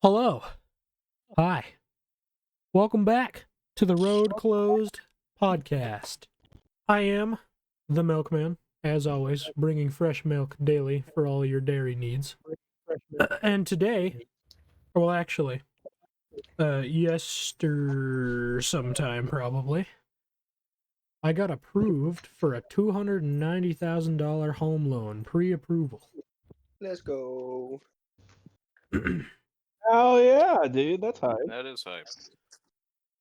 Hello. Hi. Welcome back to the Road Closed podcast. I am the Milkman, as always, bringing fresh milk daily for all your dairy needs. And today, well, actually, sometime probably, I got approved for a $290,000 home loan pre-approval. Let's go. Oh yeah, dude, that's hype. That is hype.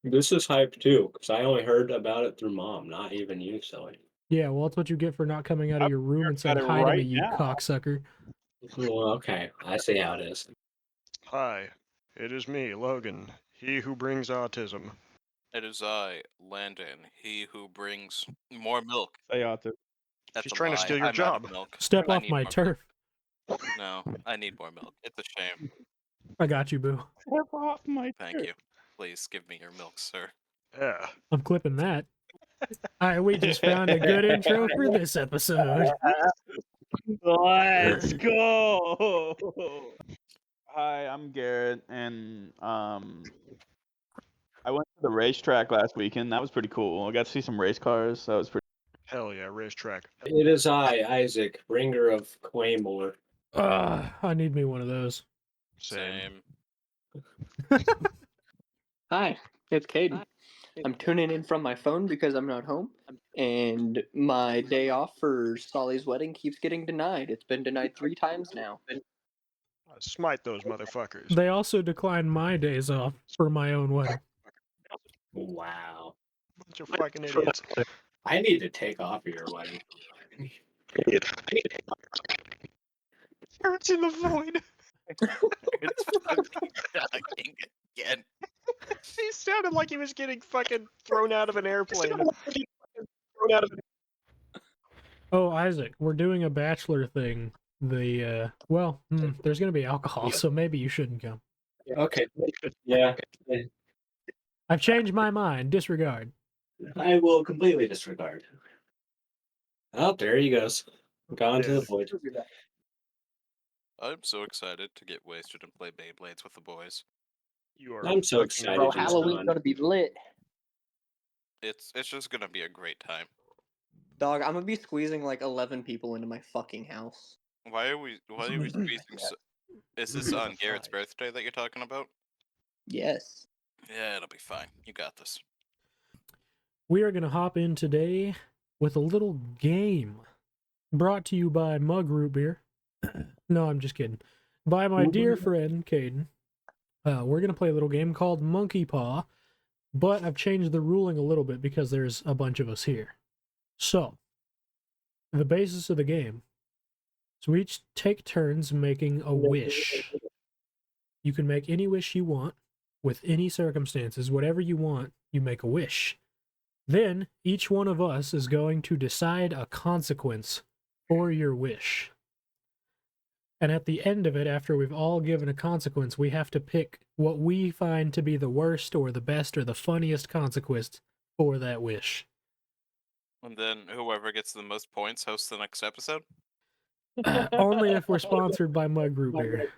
This is hype too, because I only heard about it through mom, not even you, Silly. Yeah, well, that's what you get for not coming out of your room and saying about it hi to me, right you now. cocksucker. Well, okay, I see how it is. Hi, it is me, Logan, he who brings autism. It is I, Landon, he who brings more milk. Say autism. That's She's a trying to lie. steal your I'm out of job. milk. Step I off need my more turf. milk. No, I need more milk. It's a shame. I got you, boo. Step off my Thank you. Please give me your milk, sir. Yeah. I'm clipping that. Alright, we just found a good intro for this episode. Let's go. Hi, I'm Garrett, and I went to the racetrack last weekend. That was pretty cool. I got to see some race cars. That was pretty. Hell yeah, racetrack. It is I, Isaac, bringer of Claymore. I need me one of those. Same. Hi, it's Caden. I'm tuning in from my phone because I'm not home, and my day off for Solly's wedding keeps getting denied. It's been denied 3 times now. Smite those motherfuckers. They also declined my days off for my own wedding. Wow. Bunch of fucking idiots. I need to take off of your wedding. It's in the void. It's fucking dying again. He sounded like he was getting fucking thrown out of an airplane. Oh, Isaac, we're doing a bachelor thing. There's gonna be alcohol, so maybe you shouldn't come. Okay. Yeah, I've changed my mind. Disregard. I will completely disregard. Oh, there he goes. Gone to the void. I'm so excited to get wasted and play Beyblades with the boys. You are I'm so fucking excited. Bro, he's Halloween's gone. gonna be lit. It's just gonna be a great time. Dog, I'm gonna be squeezing like 11 people into my fucking house. Why are we squeezing so... Is this on Garrett's birthday that you're talking about? Yes. Yeah, it'll be fine. You got this. We are gonna hop in today with a little game brought to you by Mug Root Beer. No, I'm just kidding. By my dear friend Caden. We're gonna play a little game called Monkey Paw, but I've changed the ruling a little bit because there's a bunch of us here. So, the basis of the game is we each take turns making a wish. You can make any wish you want with any circumstances. Whatever you want, you make a wish. Then, each one of us is going to decide a consequence for your wish. And at the end of it, after we've all given a consequence, we have to pick what we find to be the worst or the best or the funniest consequence for that wish. And then whoever gets the most points hosts the next episode? Only if we're sponsored by Mug Root Beer.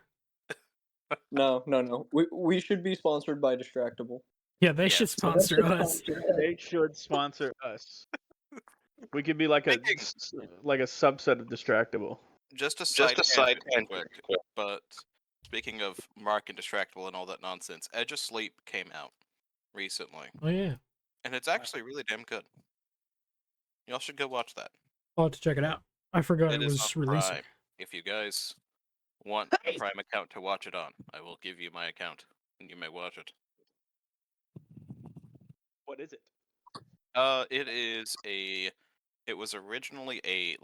No. We should be sponsored by Distractable. Yeah, they should Yes. sponsor us. They should sponsor us. We could be like a subset of Distractable. Just a side tangent quick, but speaking of Mark and Distractable and all that nonsense, Edge of Sleep came out recently, Oh, yeah. and it's actually really damn good. Y'all should go watch that. I'll have to check it out. I forgot It it is was on releasing. Prime. If you guys want a Prime account to watch it on, I will give you my account, and you may watch it. What is it? It was originally an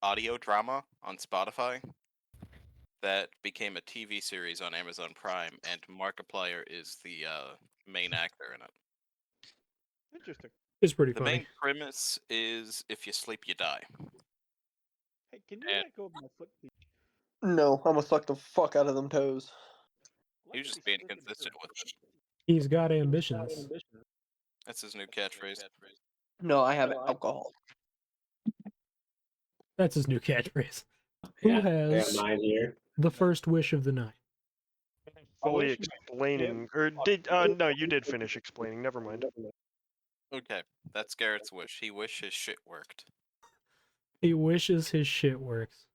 audio drama on Spotify that became a TV series on Amazon Prime, and Markiplier is the main actor in it. Interesting. It's pretty The funny. main premise is if you sleep, you die. Hey, can you And- let go of my foot, please? No, I'm gonna suck the fuck out of them toes. You're just being consistent with it. He's got ambitions. That's his new catchphrase. No, I have alcohol. That's his new catchphrase. Who Yeah, has mine here. the first wish of the night? fully wish- explaining, or did no, you did finish explaining. Never mind. Okay, that's Garrett's wish. He wished his shit worked. He wishes his shit works.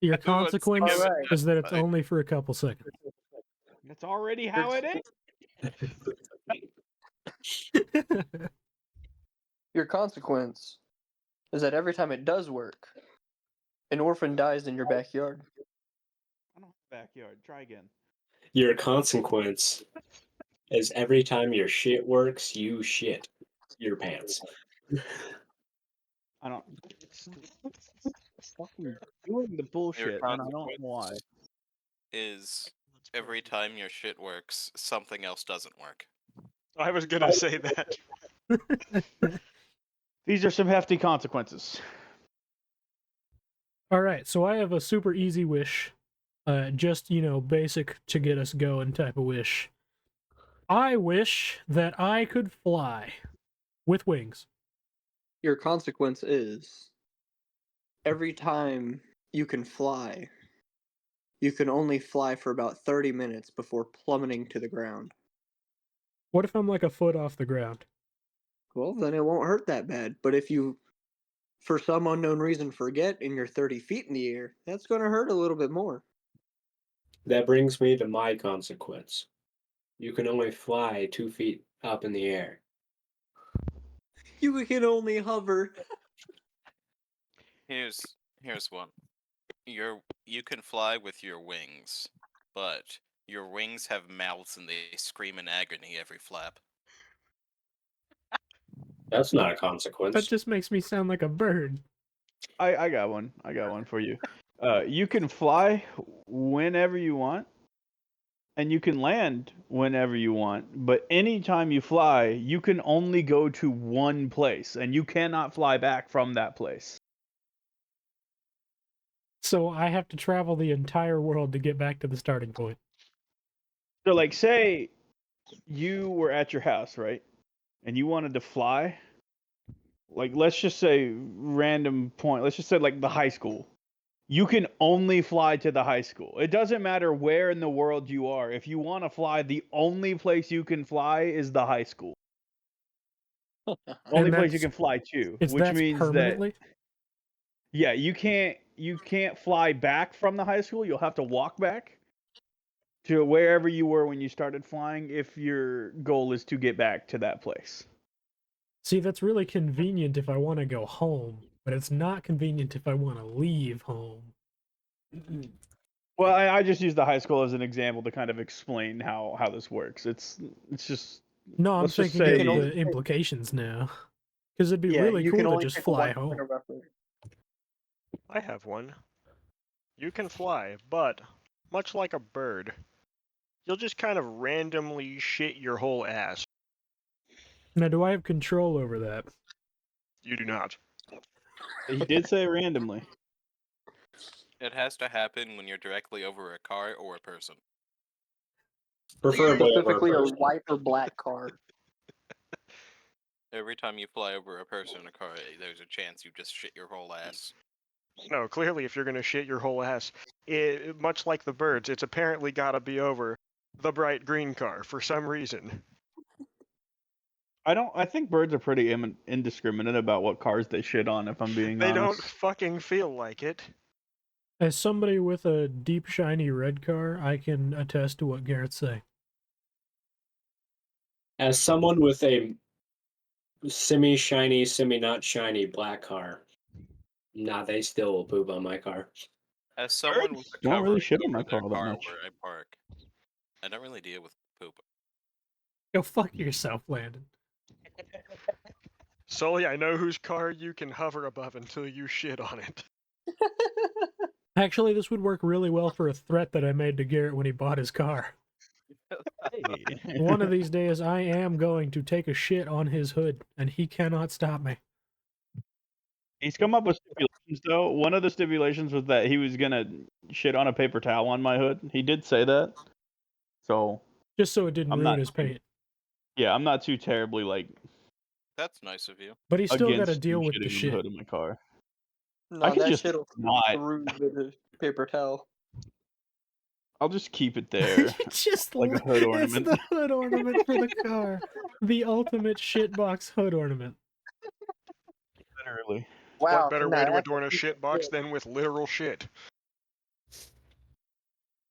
Your Let's consequence give it Alright. that is that it's time. only for a couple seconds. That's already how it is. Your consequence is that every time it does work, an orphan dies in your backyard. I don't have a backyard. Try again. Your consequence is every time your shit works, you shit your pants. I don't. It's fucking doing the bullshit, and I don't know why. Is every time your shit works, something else doesn't work. I was gonna say that. These are some hefty consequences. All right, so I have a super easy wish. Just, basic to get us going type of wish. I wish that I could fly with wings. Your consequence is every time you can fly, you can only fly for about 30 minutes before plummeting to the ground. What if I'm like a foot off the ground? Well, then it won't hurt that bad. But if you, for some unknown reason, forget and you're 30 feet in the air, that's going to hurt a little bit more. That brings me to my consequence. You can only fly 2 feet up in the air. You can only hover. Here's one. You can fly with your wings, but your wings have mouths and they scream in agony every flap. That's not a That consequence. just makes me sound like a bird. I got one. I got one for you. You can fly whenever you want, and you can land whenever you want. But anytime you fly, you can only go to one place, and you cannot fly back from that place. So I have to travel the entire world to get back to the starting point. So, like, say you were at your house, right? And you wanted to fly. Like, let's just say random point. Let's just say like the high school. You can only fly to the high school. It doesn't matter where in the world you are. If you want to fly, the only place you can fly is the high school. Only place you that's- can fly to, Is which that means permanently? that yeah, you can't fly back from the high school. You'll have to walk back to wherever you were when you started flying if your goal is to get back to that place. See, that's really convenient if I want to go home, but it's not convenient if I want to leave home. Well, I just use the high school as an example to kind of explain how this works. It's just No, I'm let's just thinking say of the implications now. Because it'd be really you can cool to only just pick fly one home. point of reference. I have one. You can fly, but much like a bird, you'll just kind of randomly shit your whole ass. Now, do I have control over that? You do not. he did say randomly. It has to happen when you're directly over a car or a person. Preferably over a Specifically, a person. white or black car. Every time you fly over a person in a car, there's a chance you just shit your whole ass. No, clearly, if you're gonna shit your whole ass, much like the birds, it's apparently gotta be over the bright green car for some reason. I think birds are pretty indiscriminate about what cars they shit on, if I'm being They don't honest. fucking feel like it. As somebody with a deep, shiny red car, I can attest to what Garrett's saying. As someone with a semi-shiny, semi-not shiny black car, nah, they still will poop on my car. As someone with a don't cover really shit on over my their car that car much. where I park, I don't really deal with poop. Go fuck yourself, Landon. Sully, I know whose car you can hover above until you shit on it. Actually, this would work really well for a threat that I made to Garrett when he bought his car. One of these days, I am going to take a shit on his hood, and he cannot stop me. He's come up with stipulations, though. One of the stipulations was that he was gonna shit on a paper towel on my hood. He did say that. So Just so it didn't I'm ruin not- his paint. yeah, I'm not too terribly like That's nice of you. But he's still got against to deal him with shitting the on the shit. hood of my car. No, I could that just shit'll not. through the paper towel. I'll just keep it there. You just Like a hood It's ornament. the hood ornament for the car. The ultimate shitbox hood ornament. Literally. What better way to adorn a shit box than with literal shit?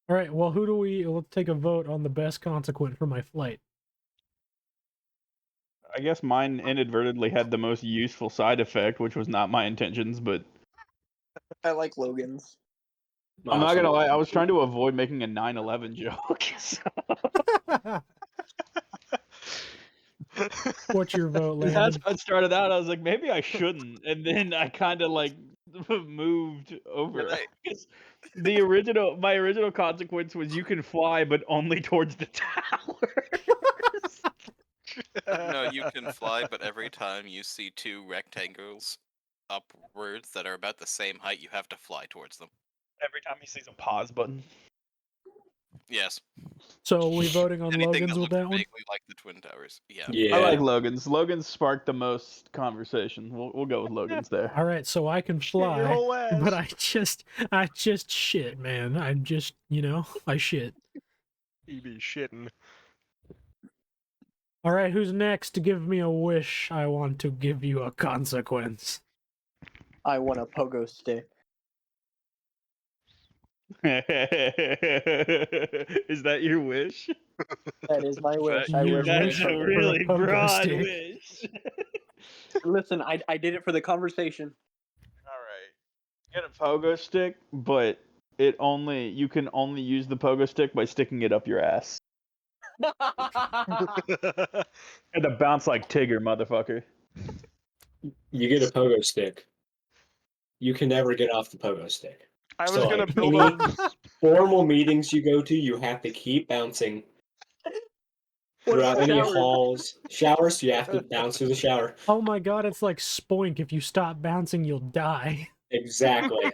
All right, well, let's take a vote on the best consequent for my flight. I guess mine inadvertently had the most useful side effect, which was not my intentions, but I like Logan's. I'm not Awesome. gonna lie, I was trying to avoid making a 9/11 joke. What's your vote, That's Landon? how it started out. I was like, maybe I shouldn't, and then I kind of like moved over. Right. 'Cause my original consequence was you can fly, but only towards the towers. No, you can fly, but every time you see two rectangles upwards that are about the same height, you have to fly towards them. Every time he sees a pause button. Yes. So are we voting on Anything Logan's that with looks that one? vaguely like the Twin Towers. Yeah. Yeah. I like Logan's. Logan's sparked the most conversation. We'll go with Logan's there. All right, so I can Shit your fly, whole ass. but I just shit, man. I just, I shit. You be shitting. All right, who's next? Give me a wish. I want to give you a consequence. I want a pogo stick. Is that your wish? That is my wish. I Your wish. wish That's for a a really pogo broad stick. wish. Listen, I did it for the conversation. Alright. Get a pogo stick, but you can only use the pogo stick by sticking it up your ass. And to bounce like Tigger, motherfucker. You get a pogo stick. You can never get off the pogo stick. I was So, gonna like, build any up. formal meetings you go to, you have to keep bouncing What throughout about any showers? halls. Showers, you have to bounce through the shower. Oh my god, it's like Spoink. If you stop bouncing, you'll die. Exactly.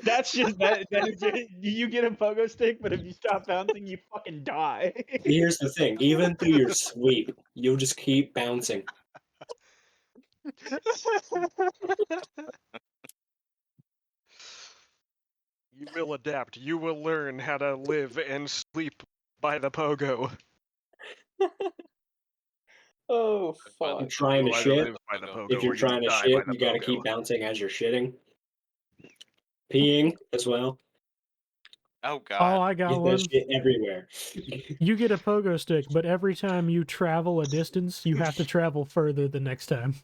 That's just that is it. You get a pogo stick, but if you stop bouncing, you fucking die. Here's the thing: even through your sweep, you'll just keep bouncing. You will adapt. You will learn how to live and sleep by the pogo. Oh By I'm fuck! trying to You'll either shit. live by the pogo If you're or trying to die shit, by the you gotta pogo. keep bouncing as you're shitting. Peeing as well. Oh Oh, god. I got Get one. that shit everywhere. You get a pogo stick, but every time you travel a distance, you have to travel further the next time.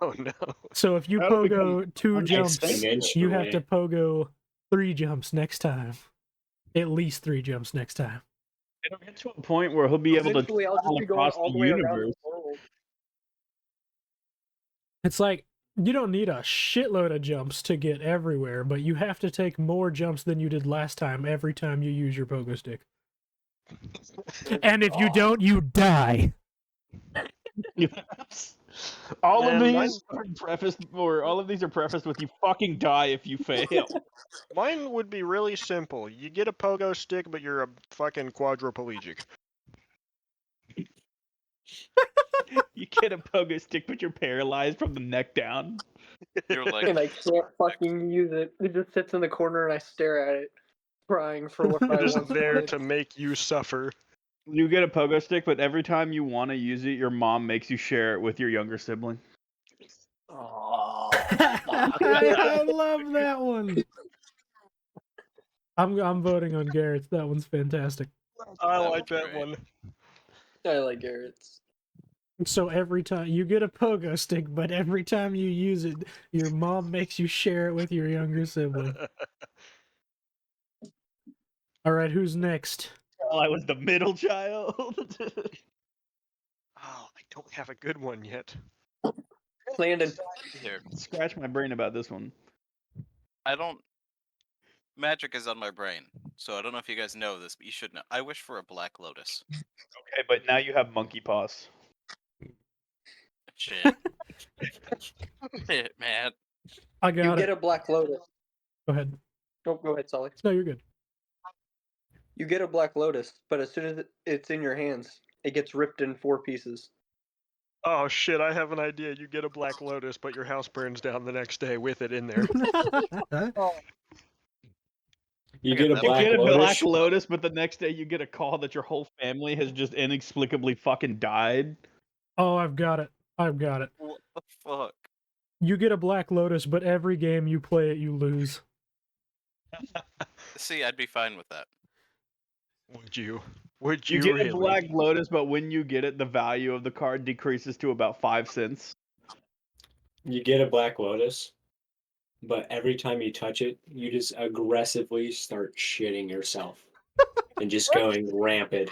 Oh no. So if you That'll pogo two jumps, exponentially. you have to pogo 3 jumps next time. At least 3 jumps next time. It'll get to a point where he'll be able to Eventually, I'll just travel be going across all the the way around universe. the world. It's like, you don't need a shitload of jumps to get everywhere, but you have to take more jumps than you did last time every time you use your pogo stick. And if you don't, you die. All of Man, these are prefaced with you fucking die if you fail. Mine would be really simple. You get a pogo stick, but you're a fucking quadriplegic. You get a pogo stick, but you're paralyzed from the neck down. You're like, And I can't fucking use it. It just sits in the corner and I stare at it, crying for what I Just once there wanted. to make you suffer. You get a pogo stick, but every time you want to use it, your mom makes you share it with your younger sibling. Oh, I love that one. I'm voting on Garrett's. That one's fantastic. I That like was that great. one. I like Garrett's. So every time you get a pogo stick, but every time you use it, your mom makes you share it with your younger sibling. All right, who's next? Well, I was the middle child. Oh, I don't have a good one yet. Landon. here. Scratch my brain about this one. I don't. Magic is on my brain, so I don't know if you guys know this, but you should know. I wish for a Black Lotus. Okay, but now you have monkey paws. Shit. Shit, man. I You got get it. a Black Lotus. Go ahead. Oh, go ahead, Solly. No, you're good. You get a Black Lotus, but as soon as it's in your hands, it gets ripped in 4 pieces. Oh shit, I have an idea. You get a Black Lotus, but your house burns down the next day with it in there. You I get get a that. You Black get a Lotus. Black Lotus, but the next day you get a call that your whole family has just inexplicably fucking died. Oh, I've got it. I've got it. What the fuck? You get a Black Lotus, but every game you play it, you lose. See, I'd be fine with that. Would you? Would You you get really? a Black Lotus, but when you get it, the value of the card decreases to about 5 cents. You get a Black Lotus, but every time you touch it, you just aggressively start shitting yourself and just going rampant.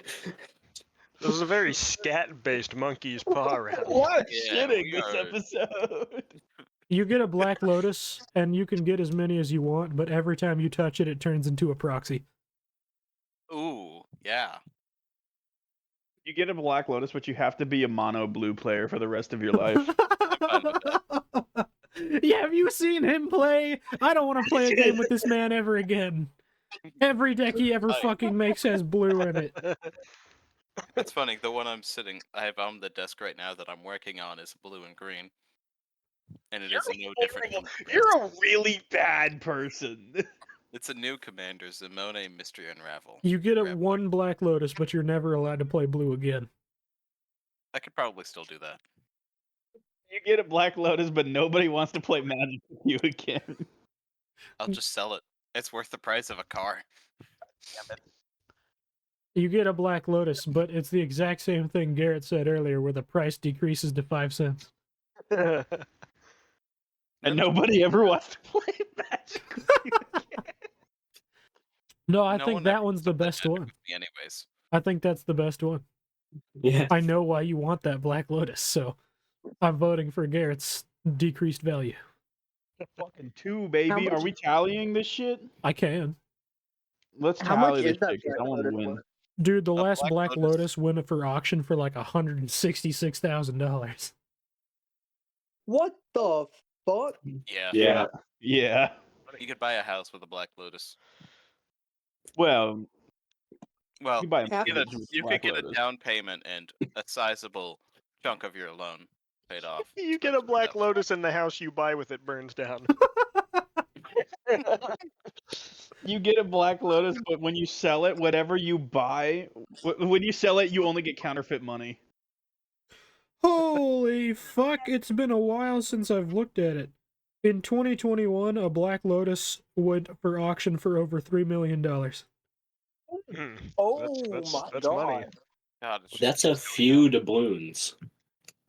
This is a very scat-based monkey's paw round. A lot of Yeah, shitting we this are- episode. You get a Black Lotus, and you can get as many as you want, but every time you touch it, it turns into a proxy. Ooh, yeah. You get a Black Lotus, but you have to be a mono blue player for the rest of your life. fine with Yeah, have you seen him play? I don't want to play a game with this man ever again. Every deck he ever fucking makes has blue in it. It's funny. The one I have on the desk right now that I'm working on is blue and green, and it is no different. From the You're a really bad person. It's a new commander, Zimone Mystery Unravel. You get a Grab one Black Lotus, but you're never allowed to play blue again. I could probably still do that. You get a Black Lotus, but nobody wants to play Magic with you again. I'll just sell it. It's worth the price of a car. You get a Black Lotus, but it's the exact same thing Garrett said earlier, where the price decreases to 5 cents. And nobody ever wants to play Magic with you again. No, I No think one that ever one's the plays best Magic one. with me anyways. I think that's the best one. Yeah. I know why you want that Black Lotus, so I'm voting for Garrett's decreased value. Fucking 2, baby. much- Are we tallying this shit? I can. Let's How much tally is this that shit, 'cause I Black want to Lotus win. worth? Dude, the A last Black Black Lotus- Lotus went for auction for like $166,000. What the fuck? Yeah. Yeah. Yeah. You could buy a house with a Black Lotus. Well, Well, you buy a Half you of mansion with could Black get a Lotus. down payment and a sizable chunk of your loan paid off. You get a Black Lotus and the house you buy with it burns down. You get a Black Lotus, but when you sell it, whatever you buy, when you sell it, you only get counterfeit money. Holy fuck, it's been a while since I've looked at it. In 2021, a Black Lotus went for auction for over $3 million. Hmm. Oh that's my that's god. money. God, it's That's just a going few up. doubloons.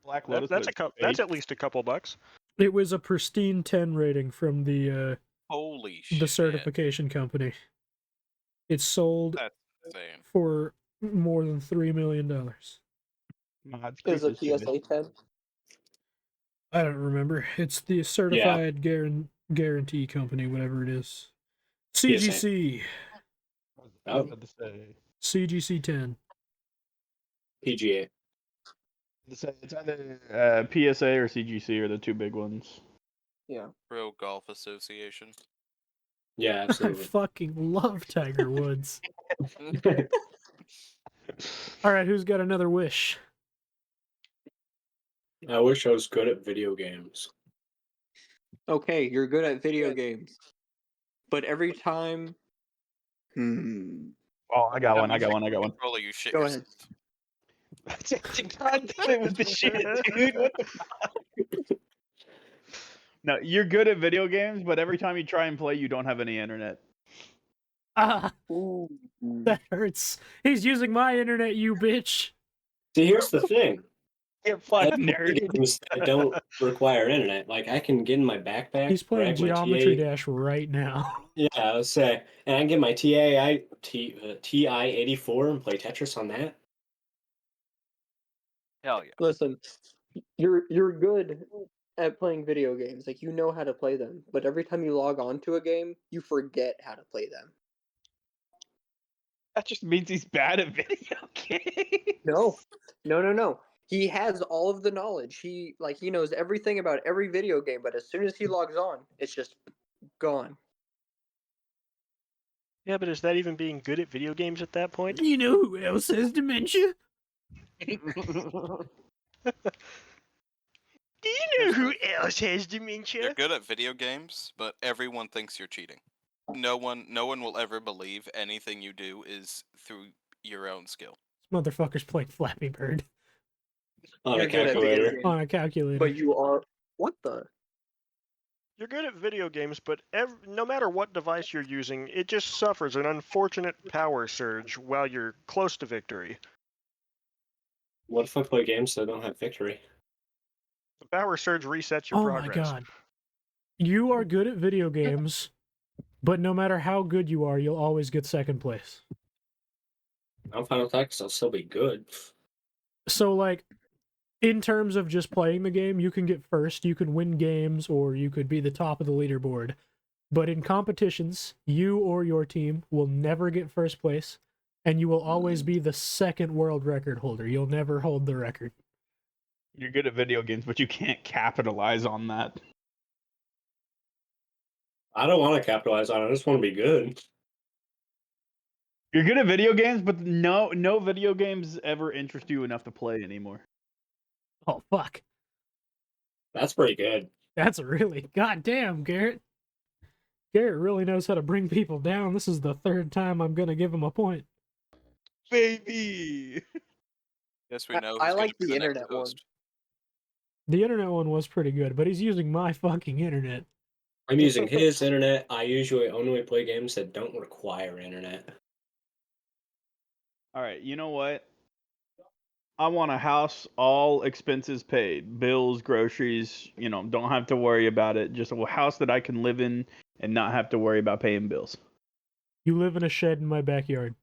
Black That, Lotus. that's with that's eight. at least a couple bucks. It was a pristine 10 rating from the Holy shit. the certification company. It sold That's insane. for more than $3 million. Mods Is it creep PSA 10? I don't remember. It's the certified guarantee company, whatever it is. CGC. I was Oh. about to say. CGC 10. PGA. It's either PSA or CGC are the two big ones. Yeah. Pro Golf Association. Yeah, I absolutely. fucking love Tiger Woods. All right, who's got another wish? I wish I was good at video games. Okay, you're good at video games. But every time. Oh, I got one. I got one. Controller, you shit Go yourself. God damn it with the shit, dude. What the fuck? No, you're good at video games, but every time you try and play, you don't have any internet. Ah, Ooh. that hurts. He's using my internet, you bitch. See, here's the thing. Get I fucking have nerd. games that don't require internet. Like, I can get in my backpack. He's playing grab my Geometry TA Dash right now. Yeah, I would say, and I can get my TI-84 and play Tetris on that. Hell yeah. Listen, you're good at playing video games. Like, you know how to play them. But every time you log on to a game, you forget how to play them. That just means he's bad at video games. No. He has all of the knowledge. He knows everything about every video game, but as soon as he logs on, it's just gone. Yeah, but is that even being good at video games at that point? You know who else has dementia? Do you know who else has dementia? You're good at video games, but everyone thinks you're cheating. no one will ever believe anything you do is through your own skill. This motherfucker's playing Flappy Bird On You're a good at video calculator. games, on a calculator. but you are what the? You're good at video games, but no matter what device you're using, it just suffers an unfortunate power surge while you're close to victory. What if I play games that don't have victory? The power surge resets your Oh progress. my god. You are good at video games, but no matter how good you are, you'll always get second place. On Final Tactics, I'll still be good. So, like, in terms of just playing the game, you can get first, you can win games, or you could be the top of the leaderboard. But in competitions, you or your team will never get first place, and you will always be the second world record holder. You'll never hold the record. You're good at video games, but you can't capitalize on that. I don't want to capitalize on it. I just want to be good. You're good at video games, but no video games ever interest you enough to play anymore. Oh, fuck. That's pretty good. That's really... Goddamn, Garrett. Garrett really knows how to bring people down. This is the third time I'm gonna give him a point. Baby! Yes, we know. I who's gonna like be the next internet one. host. The internet one was pretty good, but he's using my fucking internet. I'm using his internet. I usually only play games that don't require internet. Alright, you know what? I want a house, all expenses paid. Bills, groceries, don't have to worry about it. Just a house that I can live in and not have to worry about paying bills. You live in a shed in my backyard.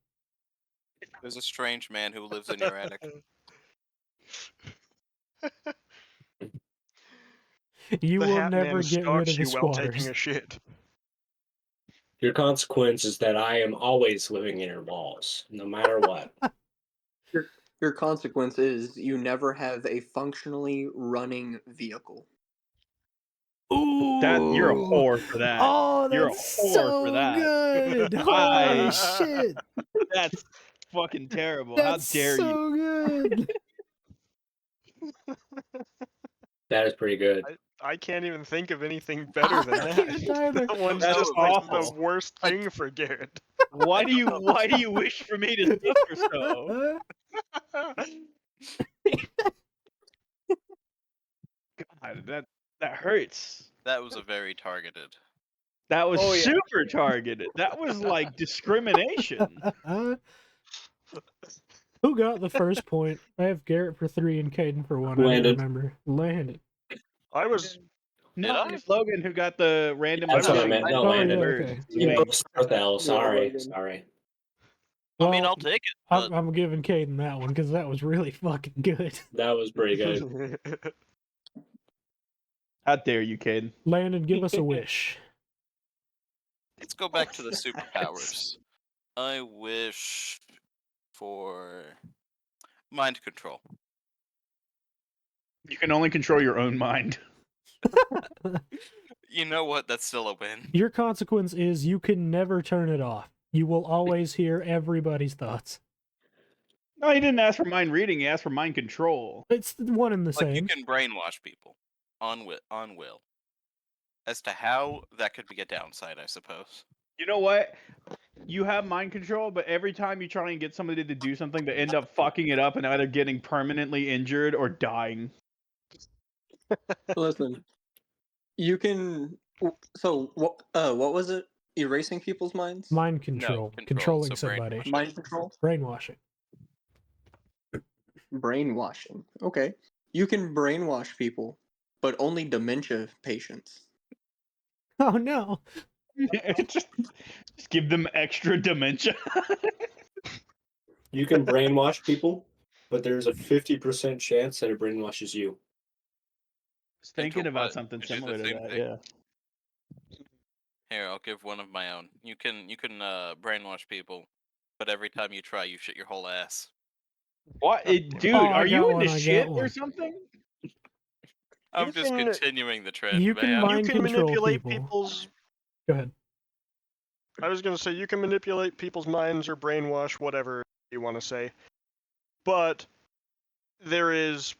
There's a strange man who lives in your attic. You The will Hat never Man get rid stalks of the you while squatters. taking a shit. Your consequence is that I am always living in your walls, no matter what. Your consequence is you never have a functionally running vehicle. Ooh, You're a whore for that. Oh, that's You're a whore so for that. good. Holy shit. That's fucking terrible. That's How dare you? so good. That is pretty good. I can't even think of anything better than I can't that. either. That one's That's just like awful. the worst thing for Garrett. Why do you wish for me to suffer so? God, that hurts. That was a very targeted. That was Oh, yeah. super targeted. That was like discrimination. Who got the first point? I have Garrett for 3 and Caden for 1. I Landon. don't remember. Landon. I was No, I? it's Logan who got the random. That's what I thing. meant. No, Oh, Landon. yeah, Bird. okay. You Wing. both start the L. Sorry. Logan. Sorry. I mean, Well, I'll take it. But I'm giving Caden that one because that was really fucking good. That was pretty good. How dare you, Caden? Landon, give us a wish. let's go back to the superpowers. I wish for mind control. You can only control your own mind. You know what? That's still a win. Your consequence is you can never turn it off. You will always hear everybody's thoughts. No, he didn't ask for mind reading. He asked for mind control. It's one and the Like you same. can brainwash people on will. As to how, that could be a downside, I suppose. You know what? You have mind control, but every time you try and get somebody to do something, they end up fucking it up and either getting permanently injured or dying. Listen, you can. So what? What was it? Erasing people's minds? Mind control. control, Controlling so somebody. brainwashing. Mind control? Brainwashing. Brainwashing. Okay. You can brainwash people, but only dementia patients. Oh no. just give them extra dementia. You can brainwash people, but there's a 50% chance that it brainwashes you. I was thinking Into about what? something To do the similar to same that. thing? Yeah. Here, I'll give one of my own. You can brainwash people, but every time you try, you shit your whole ass. What, dude? Oh, I are you got into one, I got shit or one. something? I'm You just can- continuing the trend, You can man. mind you can control manipulate people. people's. Go ahead. I was gonna say you can manipulate people's minds or brainwash, whatever you want to say, but there is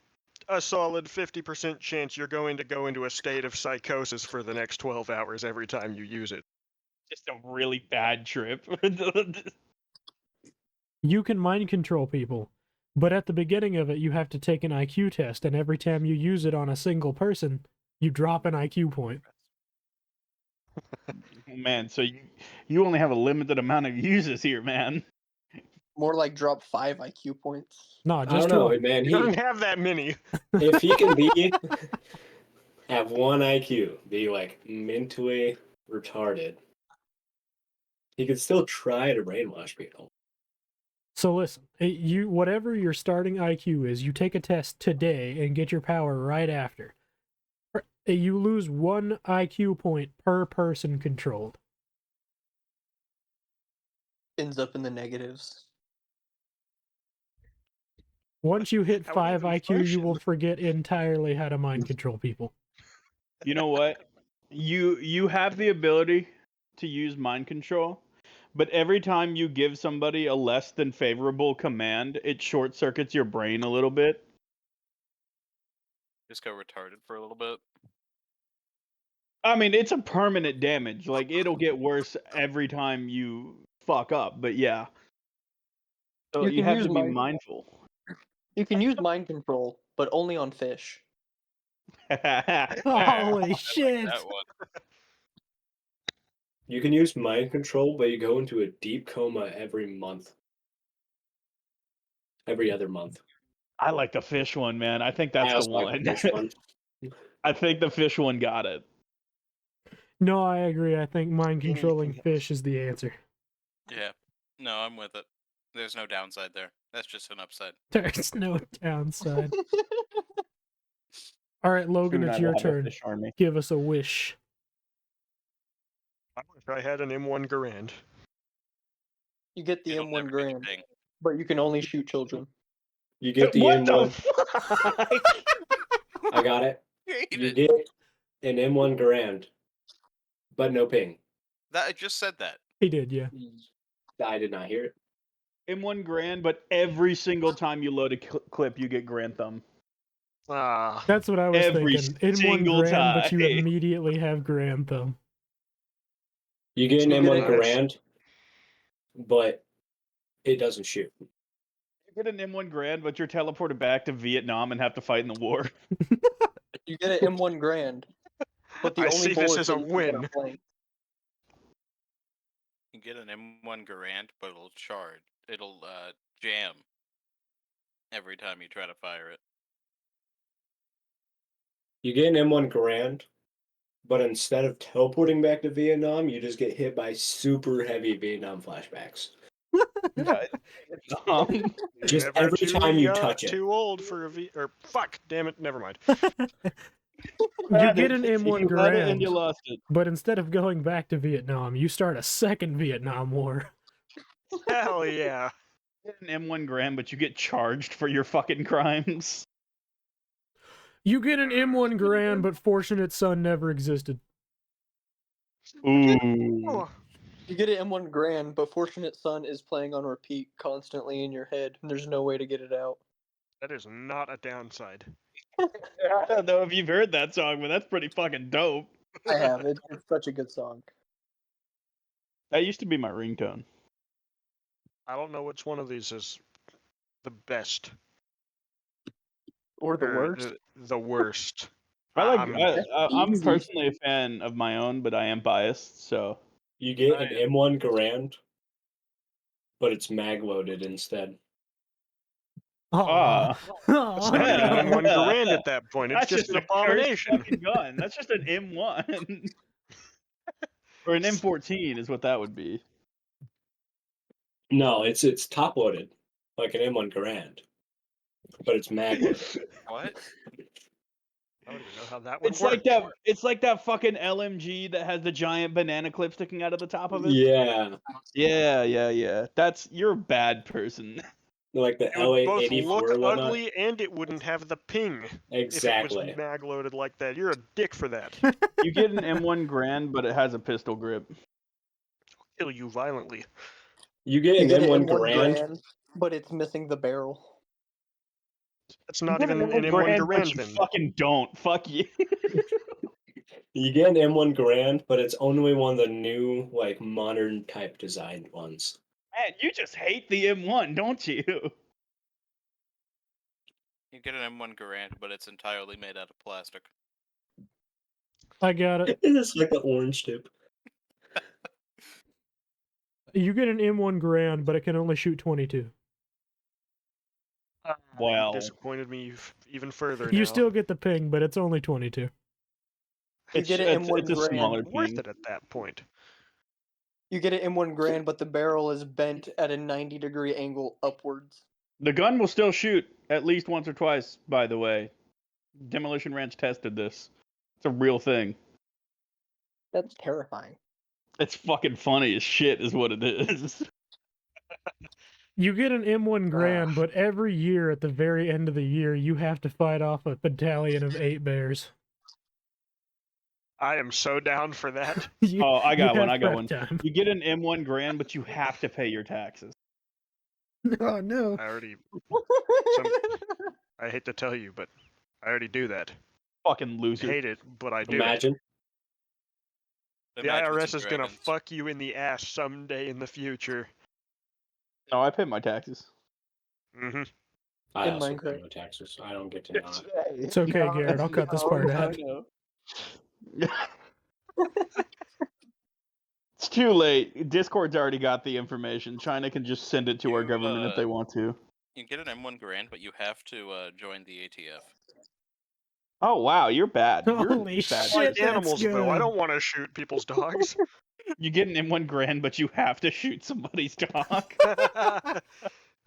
a solid 50% chance you're going to go into a state of psychosis for the next 12 hours every time you use it. Just a really bad trip. You can mind control people, but at the beginning of it, you have to take an IQ test, and every time you use it on a single person, you drop an IQ point. Man, so you only have a limited amount of uses here, man. More like drop 5 IQ points. No, I just don't know, one. man. He doesn't have that many. If he can be have 1 IQ, be like mentally retarded, he could still try to brainwash people. So listen, you whatever your starting IQ is, you take a test today and get your power right after. You lose 1 IQ point per person controlled. Ends up in the negatives. Once you hit How would 5 even IQ, you will function? forget entirely how to mind control people. You know what? You have the ability to use mind control, but every time you give somebody a less than favorable command, it short circuits your brain a little bit. Just go retarded for a little bit. I mean, it's a permanent damage. Like, it'll get worse every time you fuck up, but yeah. So You you can have use to be mind- mindful. You can use mind control, but only on fish. Holy shit! That one. You can use mind control, but you go into a deep coma every month. Every other month. I like the fish one, man. I think that's I the also like one. the fish one. I think the fish one got it. No, I agree. I think mind controlling Anything fish is the answer. Yeah. No, I'm with it. There's no downside there. That's just an upside. There's no downside. All right, Logan, Soon it's I your will have a turn. fish army. Give us a wish. I wish I had an M1 Garand. You get the It'll M1 never get a Grand, ping. but you can only shoot children. You get the What the M1. fuck? I got it. Hate You it. get an M1 Garand, but no ping. That I just said that. He did, yeah. I did not hear it. M1 Grand, but every single time you load a clip, you get Grand Thumb. Ah, That's what I was Every thinking. In one single grand, but you time. immediately have Grand Thumb. You get an You get M1 a- Garand, but it doesn't shoot. You get an M1 Grand, but you're teleported back to Vietnam and have to fight in the war. You get an M1 Grand, but the I only see this bullets as a that you can get win. are blank. You get an M1 Garand, but it'll charge. It'll jam every time you try to fire it. You get an M1 Garand, but instead of teleporting back to Vietnam, you just get hit by super heavy Vietnam flashbacks. Just never every too time you young- touch it. Too old for a V. Or fuck, damn it, never mind. You get an M1 You had it and you Grand, lost it. but instead of going back to Vietnam, you start a second Vietnam War. Hell yeah. You get an M1 Grand, but you get charged for your fucking crimes. You get an M1 Grand, but Fortunate Son never existed. Ooh. Oh, You get an M1 Grand, but Fortunate Son is playing on repeat constantly in your head, and there's no way to get it out. that is not a downside. I don't know if you've heard that song, but that's pretty fucking dope. I have. It's such a good song. That used to be my ringtone. I don't know which one of these is the best. Or the or worst. The worst. I'm easy. personally a fan of my own, but I am biased, so. You get an I M1 Garand, but it's mag loaded instead. Aw. It's not even Yeah. an M1 Garand at that point. It's That's just an a cursed abomination. fucking gun. That's just an M1. Or an M14 is what that would be. No, it's top loaded, like an M1 Garand, but it's mag loaded. What? I don't even know how that would It's work. like that. It's like that fucking LMG that has the giant banana clip sticking out of the top of it. Yeah, Yeah. You're a bad person. like the It would both LA-84 look and whatnot. ugly and it wouldn't have the ping if it Exactly. was mag loaded like that. You're a dick for that. You get an M1 Grand, but it has a pistol grip. Kill you violently. You get You an get M1 an M1 Garand. Grand, but it's missing the barrel. That's not You get even an M1 but Garand you then. fucking don't. Fuck you. You get an M1 Grand, but it's only one of the new, like, modern type designed ones. Man, you just hate the M1, don't you? You get an M1 Garand, but it's entirely made out of plastic. I got it. It's like the orange tip. You get an M1 Grand, but it can only shoot 22. Well, You disappointed me even further. You now. still get the ping, but it's only 22. You get an M1 it's a Grand. smaller worth thing. it at that point. You get an M1 Grand, but the barrel is bent at a 90-degree angle upwards. The gun will still shoot at least once or twice, by the way. Demolition Ranch tested this. It's a real thing. That's terrifying. It's fucking funny as shit is what it is. You get an M1 Grand, but every year at the very end of the year, you have to fight off a battalion of 8 bears. I am so down for that. You- Oh, I you got one, have I got prep one. time. You get an M1 Grand, but you have to pay your taxes. Oh, no. I already. I hate to tell you, but I already do that. Fucking I loser. hate it, but I do. Imagine. The Imagine IRS some is gonna dragons. fuck you in the ass someday in the future. No, I pay my taxes. Mm-hmm. I In also Minecraft. pay no taxes. I don't get to not. It's okay, Garrett. I'll cut this part out. It's too late. Discord's already got the information. China can just send it to our You, government if they want to. You get an M1 Garand, but you have to join the ATF. Oh wow, you're bad. You're Holy bad. shit. Like that's animals, though. I good. don't want to shoot people's dogs. You get an M1 Grand, but you have to shoot somebody's dog.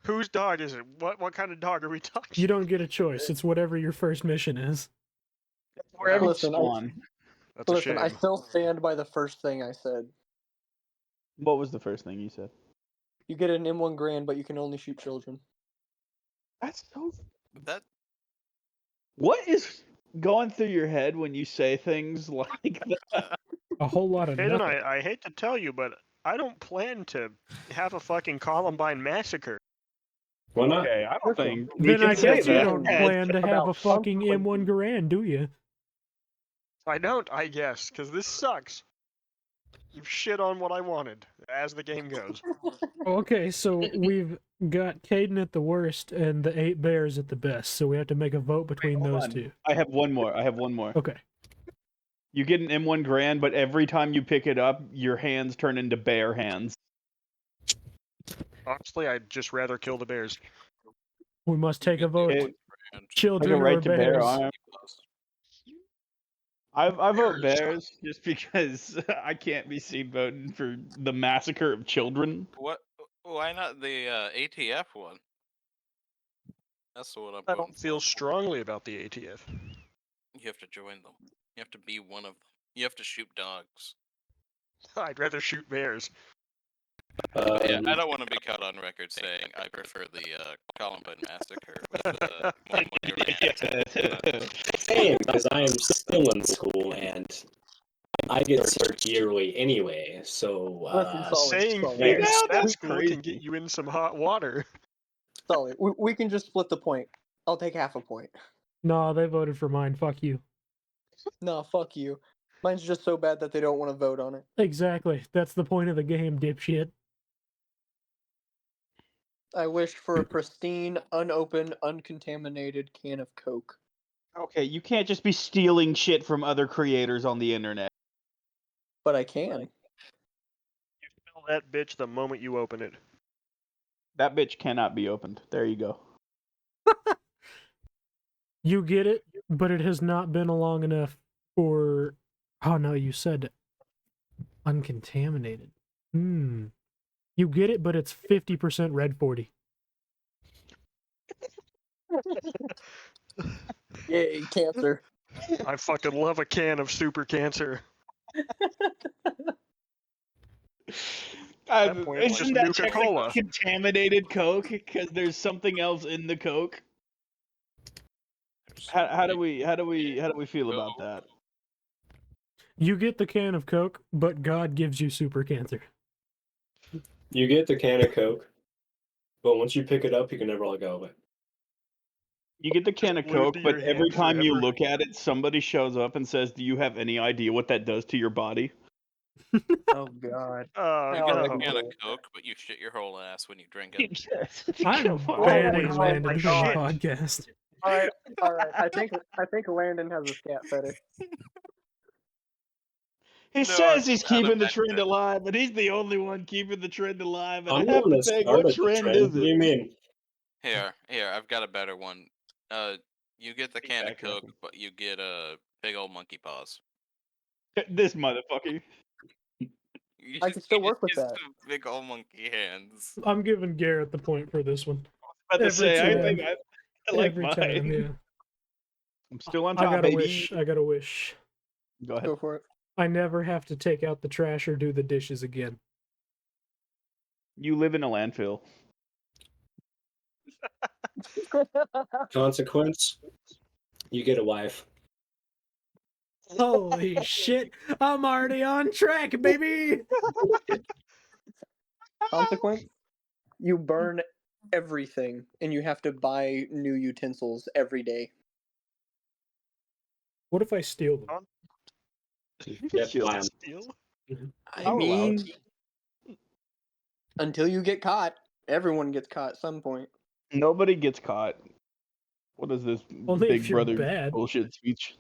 Whose dog is it? What kind of dog are we talking? You don't get a choice. It's whatever your first mission is. Wherever you Listen, spawn. That's a Listen, shame. I still stand by the first thing I said. What was the first thing you said? You get an M1 Grand, but you can only shoot children. That's so. That What is going through your head when you say things like that? A whole lot of Hayden, nothing. I hate to tell you, but I don't plan to have a fucking Columbine massacre. Why not? Okay, I don't think. we Then can I say guess you that. don't plan to have a About fucking something. M1 Grand, do you? I don't, I guess, because this sucks. You've shit on what I wanted, as the game goes. Okay, so we've got Caden at the worst and the 8 bears at the best, so we have to make a vote between hold those on. two. I have one more. Okay. You get an M1 Grand, but every time you pick it up, your hands turn into bear hands. Honestly, I'd just rather kill the bears. We must take a vote. It- and Children Like a right or to bear bears? arm. I vote bears just because I can't be seen voting for the massacre of children. what? Why not the ATF one? That's the one I'm I voting don't feel for. strongly about the ATF. You have to join them. You have to be one of them. You have to shoot dogs. I'd rather shoot bears. But yeah, I don't want to be caught on record saying I prefer the Columbine massacre with one Same, because I am still in school and I get sick yearly anyway. So Listen, Solid, Saying Solid. things Yeah, at that's school crazy. can get you in some hot water. Solid. We can just split the point. I'll take half a point. No, they voted for mine. Fuck you. No, fuck you. Mine's just so bad that they don't want to vote on it. Exactly. That's the point of the game, dipshit. I wish for a pristine, unopened, uncontaminated can of Coke. Okay, you can't just be stealing shit from other creators on the internet. But I can. You smell that bitch the moment you open it. That bitch cannot be opened. There you go. You get it, but it has not been long enough for... Oh no, you said uncontaminated. You get it, but it's 50% red 40. Yay, cancer. I fucking love a can of super cancer. that point, it's Isn't just that Nuka-Cola. technically contaminated Coke because there's something else in the Coke? How do we feel about that? You get the can of Coke, but God gives you super cancer. you get the can of Coke, but once you pick it up, you can never let go of it. You get the can of glued Coke, to but your every hand time you forever. look at it, somebody shows up and says, "Do you have any idea what that does to your body?" Oh God. Oh I no! already Can of do. Coke, but you shit your whole ass when you drink it. I'm Holy banning fucking Landon from the shit. podcast. All right, all right. I think Landon has a scat fetish. He No, says he's I'm not keeping the offended. trend alive, but he's the only one keeping the trend alive. And I'm I have going to to think, start what at the trend trend. is What do you it? mean? Here, I've got a better one. You get the can of Feedback Coke, record. but you get a big old monkey paws. This motherfucker. You I just can still get work with just that. some big old monkey hands. I'm giving Garrett the point for this one. About to Every say, I time. think I like Every mine. time, yeah. I'm still on I top, got a baby. wish. I got a wish. Go ahead. Go for it. I never have to take out the trash or do the dishes again. You live in a landfill. Consequence, you get a wife. Holy shit! I'm already on track, baby. Consequence, you burn everything and you have to buy new utensils every day. What if I steal them? Yep, Steal why? Steal? I I'll allow mean, until you get caught, everyone gets caught at some point. Nobody gets caught. What is this Only if Big you're Brother bad. bullshit speech?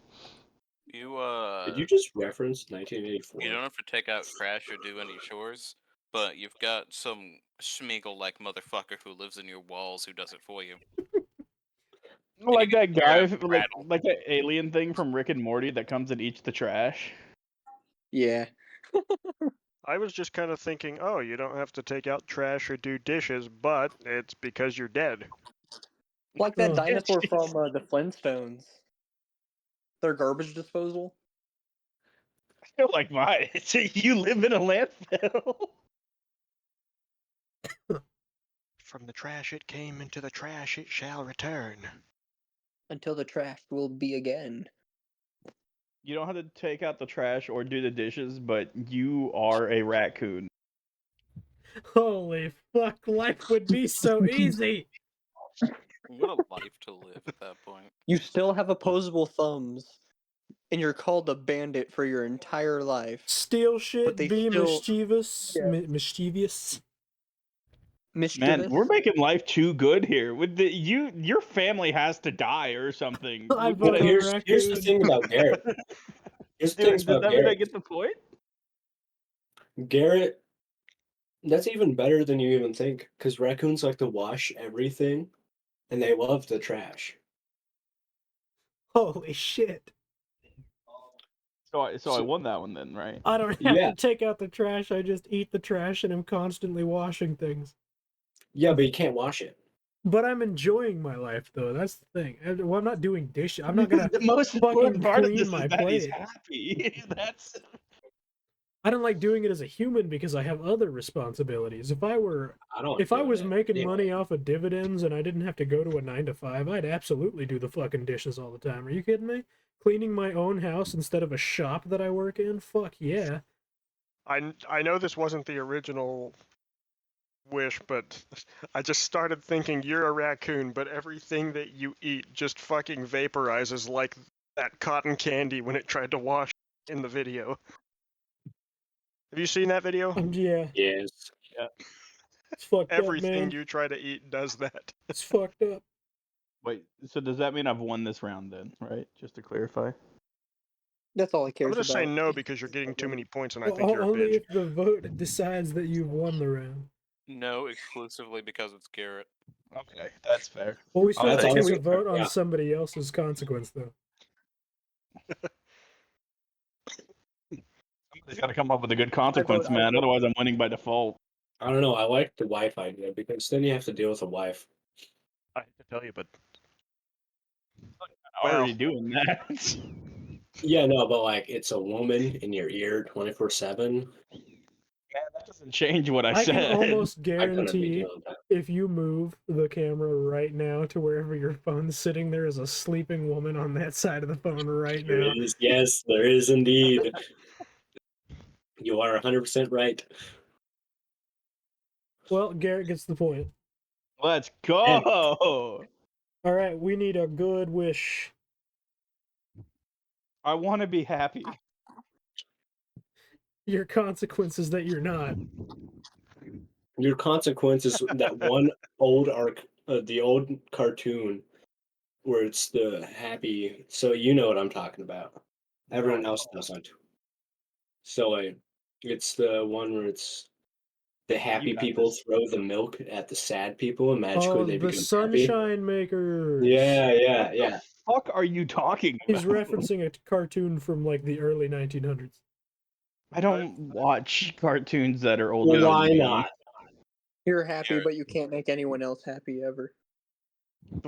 You Did you just reference 1984? you don't have to take out trash or do any chores, but you've got some Schmeagle-like motherfucker who lives in your walls who does it for you. Like you that get guy, grabbed, like rattled. that alien thing from Rick and Morty that comes and eats the trash. Yeah. I was just kind of thinking, oh, you don't have to take out trash or do dishes, but it's because you're dead. Like that Oh. dinosaur from the Flintstones. Their garbage disposal. I feel like mine. You live in a landfill. From the trash it came, into the trash it shall return. Until the trash will be again. You don't have to take out the trash or do the dishes, but you are a raccoon. Holy fuck! Life would be so easy. What a life to live at that point. You still have opposable thumbs, and you're called a bandit for your entire life. Steal shit, they be still- mischievous, Yeah. Mischievous. Mischievous. Man, we're making life too good here. With the your family has to die or something. I We vote Well, gotta- on here's the raccoon. thing about Garrett. Here's the thing Does about that mean I Garrett. get the point? Garrett, that's even better than you even think, because raccoons like to wash everything, and they love the trash. Holy shit! So I won that one then, right? I don't have Yeah. to take out the trash. I just eat the trash, and I'm constantly washing things. Yeah, but you can't wash it. But I'm enjoying my life, though. That's the thing. Well, I'm not doing dishes. I'm not gonna. The most fucking important part of clean this my is that he's plate. happy. That's I don't like doing it as a human because I have other responsibilities. If I were, I don't. if I do was that. making Anyway, money off of dividends and I didn't have to go to a 9 to 5, I'd absolutely do the fucking dishes all the time. Are you kidding me? Cleaning my own house instead of a shop that I work in? Fuck yeah. I know this wasn't the original wish, but I just started thinking you're a raccoon, but everything that you eat just fucking vaporizes like that cotton candy when it tried to wash in the video. Have you seen that video? Yeah, yes. it's fucked Everything up, man. you try to eat does that. It's fucked up. wait. So does that mean I've won this round then? Right? Just to clarify. That's all he I'm cares gonna say about. no because you're getting too many points and I Well, think you're a only bitch. if the vote decides that you've won the round. No, exclusively because it's Garrett. Okay, that's fair. Well, we still that's have to take honestly a vote fair, on yeah. somebody else's consequence, though. Somebody's got to come up with a good consequence, I man. vote. Otherwise, I'm winning by default. I don't know. I like the wife idea because then you have to deal with a wife. I hate to tell you, but I'm already doing that. Yeah, no, but like it's a woman in your ear 24/7. Man, that doesn't change what I I said. can almost I couldn't be guarantee dealing with that. if you move the camera right now to wherever your phone's sitting, there is a sleeping woman on that side of the phone right There now. is, yes, there is indeed. You are 100% right. Well, Garrett gets the point. Let's go. All right, we need a good wish. I want to be happy. Your consequences that you're not. Your consequence is that one old the old cartoon where it's the happy. So you know what I'm talking about. Everyone else doesn't. So it's the one where it's the happy got people this. throw the milk at the sad people, and magically Oh, they the become happy. Sunshine Makers. Yeah. Fuck are you talking about? He's referencing a cartoon from like the early 1900s. I don't watch cartoons that are older Well, than why me. not? You're happy, Garrett. but you can't make anyone else happy ever.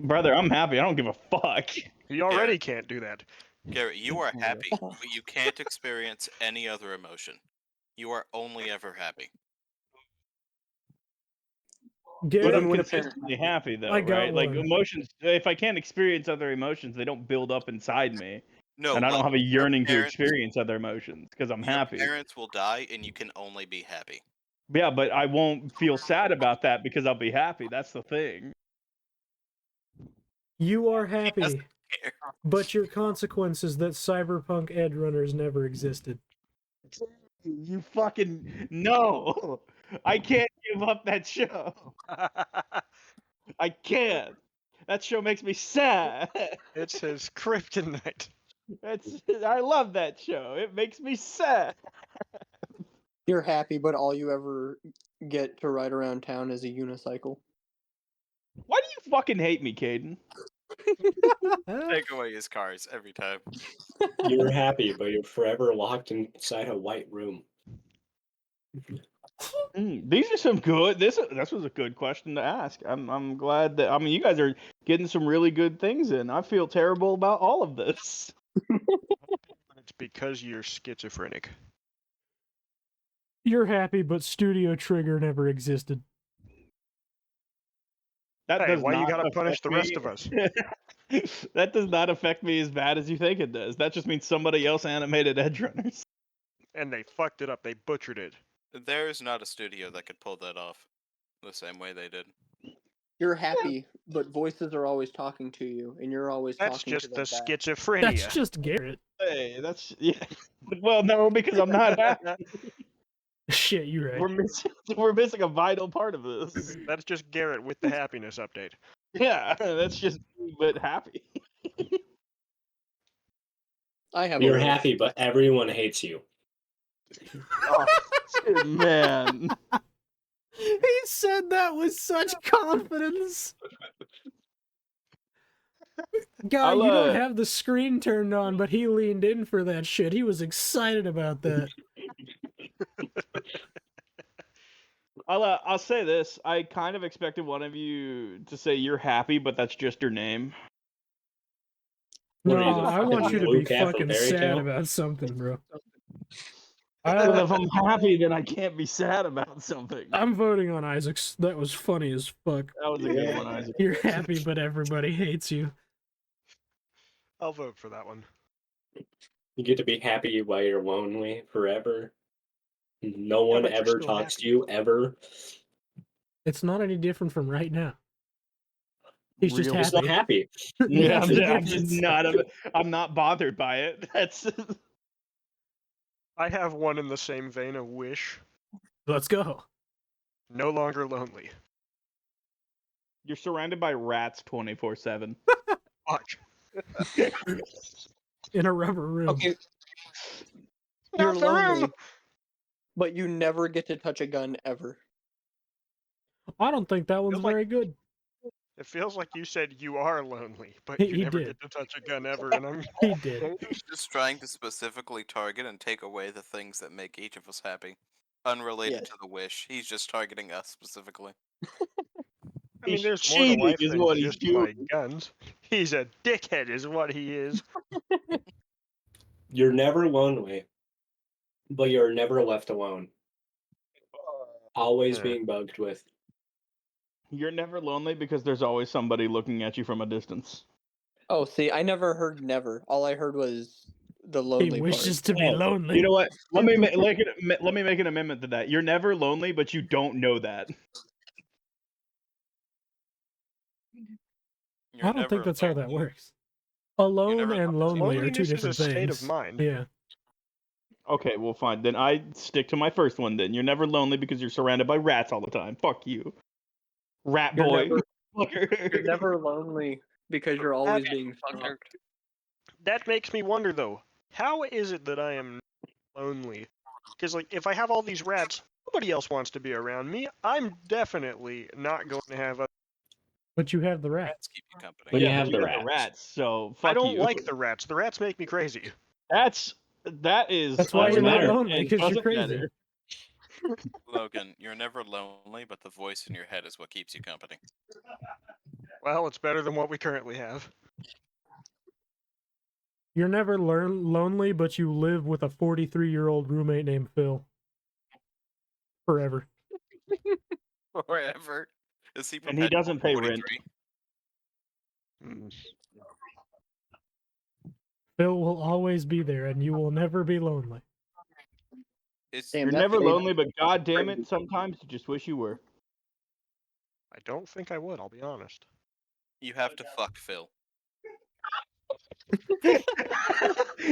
Brother, I'm happy. I don't give a fuck. You already can't do that. Garrett, you are happy, but you can't experience any other emotion. You are only ever happy. But Garrett, I'm when a consistently happy though, I got right? Like one. emotions. If I can't experience other emotions, they don't build up inside me, No, and I don't like, have a your yearning to parents- experience other emotions because I'm Your happy. parents will die, and you can only be happy. Yeah, but I won't feel sad about that because I'll be happy. That's the thing. You are happy, care. but your consequence is that Cyberpunk Edgerunners never existed. You fucking no. I can't give up that show. I can't. That show makes me sad. It's his kryptonite. I love that show. It makes me sad. You're happy, but all you ever get to ride around town is a unicycle. Why do you fucking hate me, Caden? Take away his cars every time. You're happy, but you're forever locked inside a white room. These are some good. This was a good question to ask. I'm glad that you guys are getting some really good things in. I feel terrible about all of this. It's because you're schizophrenic. You're happy, but Studio Trigger never existed. That Hey, does why you not gotta punish affect the rest me. of us? That does not affect me as bad as you think it does. That just means somebody else animated Edgerunners. And they fucked it up. They butchered it. There is not a studio that could pull that off the same way they did. You're happy, but voices are always talking to you, and you're always That's talking just to the them back. schizophrenia. That's just Garrett. Hey, that's yeah. Well, no, because I'm not happy. Shit, you're right. We're missing a vital part of this. That's just Garrett with the happiness update. Yeah, that's just me, but happy. I have. You're a wish. happy, but everyone hates you. Oh, man. He said that with such confidence. God, I'll, you don't have the screen turned on, but he leaned in for that shit. He was excited about that. I'll say this. I kind of expected one of you to say you're happy, but that's just your name. What No, are you, the I want you to Blue be Cat from fucking Fairy sad Tale? about something, bro. Well, if I'm happy, then I can't be sad about something. I'm voting on Isaac's. That was funny as fuck. That was a good one, Isaac. You're happy, but everybody hates you. I'll vote for that one. You get to be happy while you're lonely forever. No one but you're ever still talks happy. to you ever. It's not any different from right now. He's just Real- You're still happy. happy. Yeah, That's the I'm just difference. I'm not bothered by it. That's I have one in the same vein of wish. Let's go. No longer lonely. you're surrounded by rats 24/7. Fuck. In a rubber room. Okay, you're lonely, but you never get to touch a gun ever. I don't think that one's Feels like- very good. It feels like you said you are lonely, but He you never did. get to touch a gun ever, and I'm He did. He's just trying to specifically target and take away the things that make each of us happy. Unrelated Yes. to the wish. He's just targeting us specifically. I mean, He's there's more to cheating life is than what he's just my doing. guns. He's a dickhead, is what he is. You're never lonely, but you're never left alone. Always Yeah. being bugged with. You're never lonely because there's always somebody looking at you from a distance. Oh, see, I never heard never. All I heard was the He lonely wishes part. to be Oh, lonely. You know what? Let me make an amendment to that. You're never lonely, but you don't know that. You're I don't think never that's how that lonely. works. Alone never and lonely. lonely are two Loneliness is different a state things. of mind. Yeah. Okay, well, fine. Then I stick to my first one. Then you're never lonely because you're surrounded by rats all the time. Fuck you, rat You're boy. You're never lonely because you're always being Fucker. stalked. That makes me wonder, though, how is it that I am lonely? Because, like, if I have all these rats, nobody else wants to be around me. I'm definitely not going to have a. But you have the rat. Rats keep you company. But you Yeah, have but the you rats. got the rats, so fuck I don't you. like the rats. The rats make me crazy. That is. That's why you're not unfair lonely, and 'cause you're doesn't crazy. matter. Logan, you're never lonely, but the voice in your head is what keeps you company. Well, it's better than what we currently have. You're never lonely, but you live with a 43-year-old roommate named Phil. Forever. Forever. Is he And he doesn't pay perpetual rent. 43? Phil will always be there, and you will never be lonely. Is Damn, You're that's never crazy. lonely, but god damn it, sometimes you just wish you were. I don't think I would, I'll be honest. you have to fuck Phil.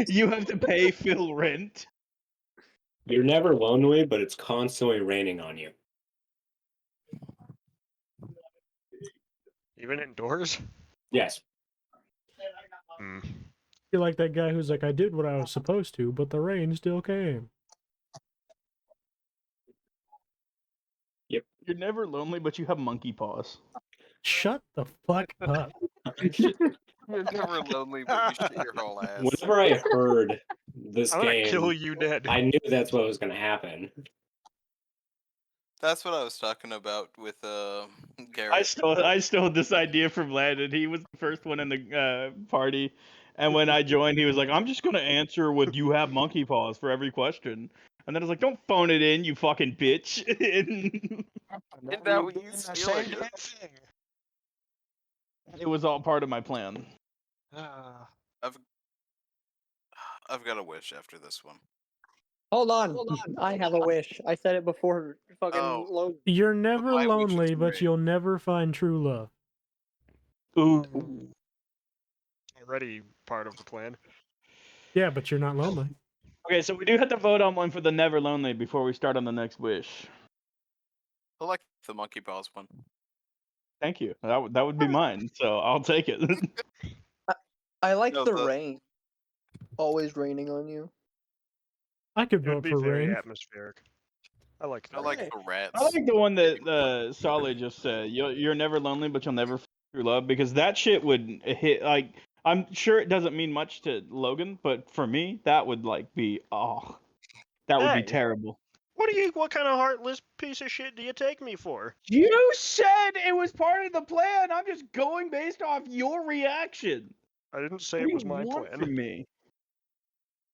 You have to pay Phil rent. You're never lonely, but it's constantly raining on you. Even indoors? Yes. Hmm. You're like that guy who's like, I did what I was supposed to, but the rain still came. You're never lonely, but you have monkey paws. Shut the fuck up. You're never lonely, but you shit your whole ass. Whenever I heard this I'm gonna game, kill you dead. I knew that's what was going to happen. That's what I was talking about with Garrett. I stole this idea from Landon. He was the first one in the party, and when I joined, he was like, "I'm just gonna answer with you have monkey paws for every question." And then I was like, "Don't phone it in, you fucking bitch." And now you steal Same it. damn thing. It was all part of my plan. Ah. I've got a wish after this one. Hold on. I have a wish. I said it before fucking Oh. Logan. You're never my wish is lonely, but great. you'll never find true love. Ooh. Already part of the plan. Yeah, but you're not lonely. Okay, so we do have to vote on one for the never lonely before we start on the next wish. I like the monkey paws one. Thank you. That would be mine, so I'll take it. I like No, the the- rain. Always raining on you. I could It would vote be for very rain. atmospheric. I like that. I like the rats. I like the one that Solly just said. You're never lonely, but you'll never find true love, because that shit would hit. Like, I'm sure it doesn't mean much to Logan, but for me, that would like be that would be Hey. terrible. What kind of heartless piece of shit do you take me for? You said it was part of the plan. I'm just going based off your reaction. I didn't say What it do was you my want plan. from me?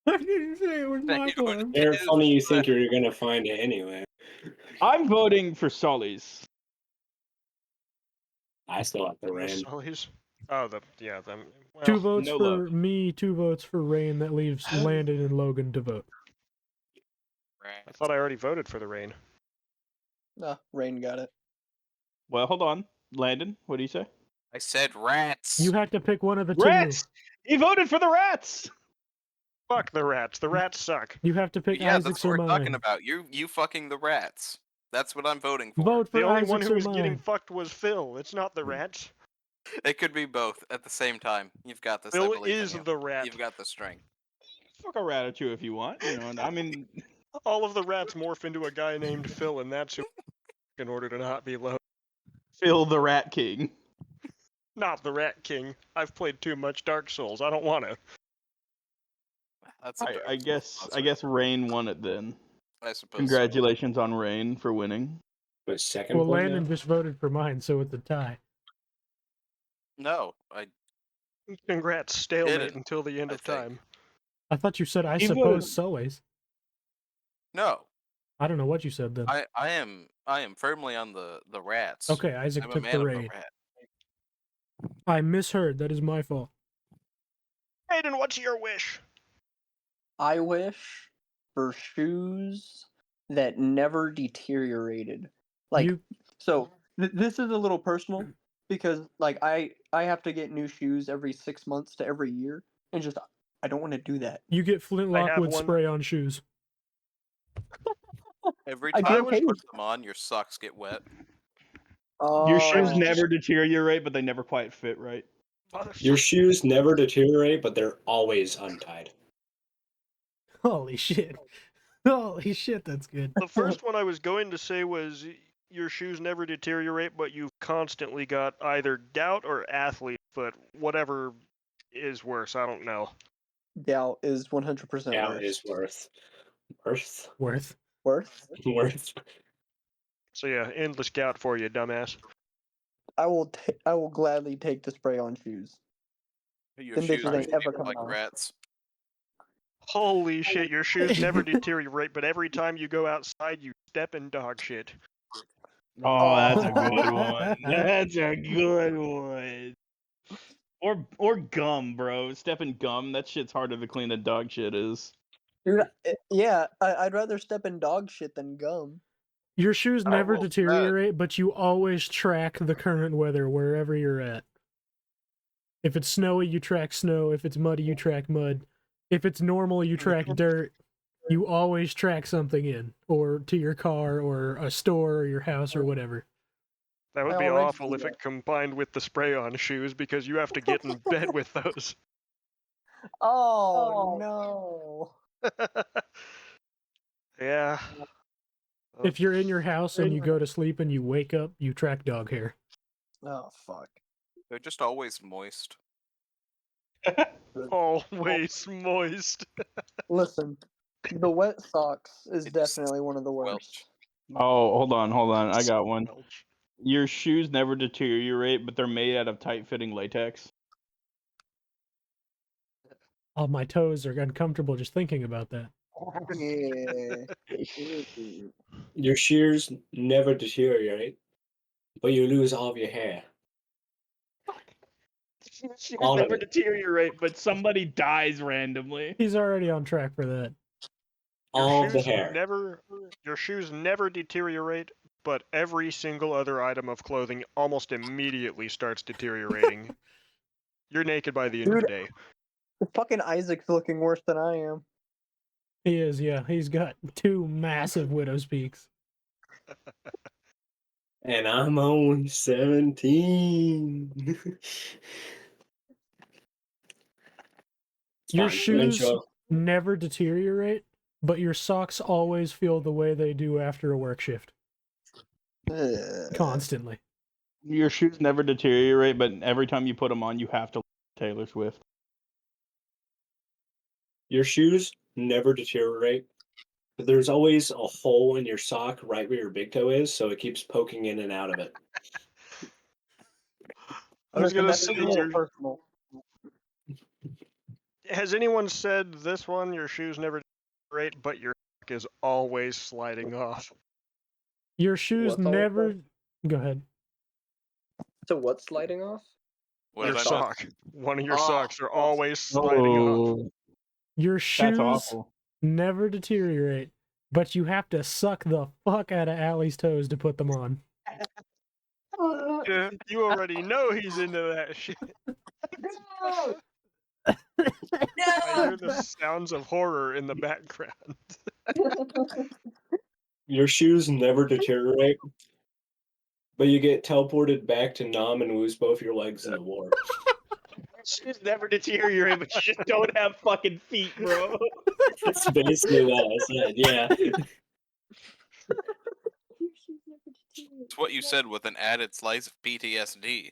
I didn't say it was Thank my you. plan. They're It is funny you the think plan. you're going to find it anyway. I'm voting for Solly's. I still have the Miss rain. Sully's? Oh, them. Well, 2 votes no for love. me, 2 votes for Rain. That leaves Landon and Logan to vote. I Rats. thought I already voted for the rain. Nah, rain got it. Well, hold on, Landon. What do you say? I said rats. You had to pick one of the Rats. He voted for the rats. Fuck the rats. The rats suck. two. You have to pick Yeah, Isaac's that's what or we're talking mine. about. You fucking the rats. That's what I'm voting for. Vote for The only one Isaac's who or was getting mine. fucked was Phil. It's not the rats. It could be both at the same time. You've got this. I Phil believe in is you. the rat. You've got the strength. Fuck a rat at you if you want. You know, I mean, All of the rats morph into a guy named Phil, and that's who in order to not be low. Phil the Rat King. Not the Rat King. I've played too much Dark Souls. I don't want to. That's a I dark guess Rain won it then. I suppose. Congratulations on Rain for winning. But second Well, point Landon now? just voted for mine, so it's a tie. No, I Congrats, stalemate Didn't, until the end I of think. time. I thought you said I He suppose voted- Sully's. no. I don't know what you said then. I am firmly on the rats. Okay, Isaac I'm a took man the of Rain. the rat. I misheard. That is my fault. Aiden, what's your wish? I wish for shoes that never deteriorated. Like, You so this is a little personal, because like I have to get new shoes every 6 months to every year, and just I don't want to do that. You get flintlock have with one- spray on shoes. Every I time get you paid. put them on, your socks get wet. Your shoes Oh. never deteriorate, but they never quite fit right. Your shoes never deteriorate, but they're always untied. Holy shit. Holy shit, that's good. The first one I was going to say was your shoes never deteriorate, but you've constantly got either gout or athlete foot, whatever is worse. I don't know. Gout is 100% Gout worse. is worth. Worth. Worth. So yeah, endless gout for you, dumbass. I will gladly take the spray on shoes. Your Them shoes bitches ain't make ever you coming like off. rats. Holy shit, your shoes never deteriorate, but every time you go outside, you step in dog shit. Oh, that's a Oh. good one. That's a good one. Or gum, bro. Step in gum. That shit's harder to clean than dog shit is. Dude, yeah, I'd rather step in dog shit than gum. Your shoes Oh, never well, deteriorate, but you always track the current weather wherever you're at. If it's snowy, you track snow. If it's muddy, you track mud. If it's normal, you track dirt. You always track something in, or to your car, or a store, or your house, or whatever. That would I be already awful do if that. it combined with the spray on shoes because you have to get in bed with those. Oh no. Yeah. If you're in your house and you go to sleep and you wake up, you track dog hair. Oh fuck. They're just always moist. Always moist. Listen, the wet socks is They just definitely one of the squelch. worst. Oh, hold on. I got one. Welch. Your shoes never deteriorate, but they're made out of tight-fitting latex. All my toes are uncomfortable just thinking about that. Yeah. Your shears never deteriorate, but you lose all of your hair. Shoes All of never it. deteriorate, but somebody dies randomly. He's already on track for that. All of the shoes hair. Your shoes never deteriorate, but every single other item of clothing almost immediately starts deteriorating. You're naked by the end of the day. Fucking Isaac's looking worse than I am. He is, yeah. He's got 2 massive widow's peaks. And I'm only 17. Your Fine, shoes Joe. never deteriorate, but your socks always feel the way they do after a work shift. Constantly. Your shoes never deteriorate, but every time you put them on, you have to Taylor Swift. Your shoes never deteriorate. But there's always a hole in your sock right where your big toe is, so it keeps poking in and out of it. I was gonna That's say, a little personal. has anyone said this one? Your shoes never deteriorate, but your sock is always sliding off. Your shoes What's all never. Go ahead. So what's sliding off? What Your did I miss? sock. One of your Oh, socks are always sliding off. Your That's shoes awful. never deteriorate, but you have to suck the fuck out of Allie's toes to put them on. You already know he's into that shit. I hear the sounds of horror in the background. Your shoes never deteriorate, but you get teleported back to Nam and lose both your legs in the war. Shoes never deteriorate, but you just don't have fucking feet, bro. That's basically what I said, yeah. It's what you said with an added slice of PTSD.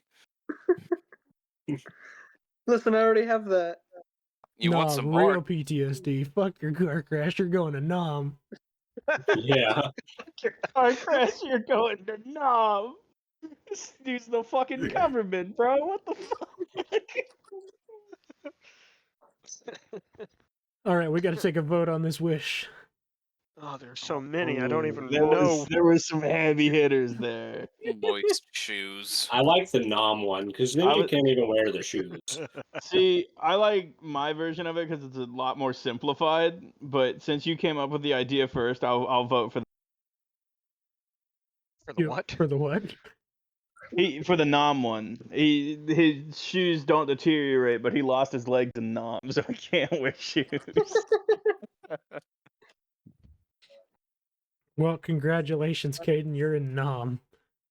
Listen, I already have that. You want some real more? PTSD. Fuck your car crash. You're going to Nom. Yeah. Your car crash, you're going to Nom. This dude's the fucking government, bro. What the fuck? All right, we got to take a vote on this wish. Oh, there's so many. I don't even there know. there was some heavy hitters there. Moist shoes. I like the Nam one, because then I you would- can't even wear the shoes. See, I like my version of it because it's a lot more simplified. But since you came up with the idea first, I'll vote for. For the what? For the what? He for the Nom one. His shoes don't deteriorate, but he lost his legs in Nom, so he can't wear shoes. Well, congratulations, Caden. You're in Nom.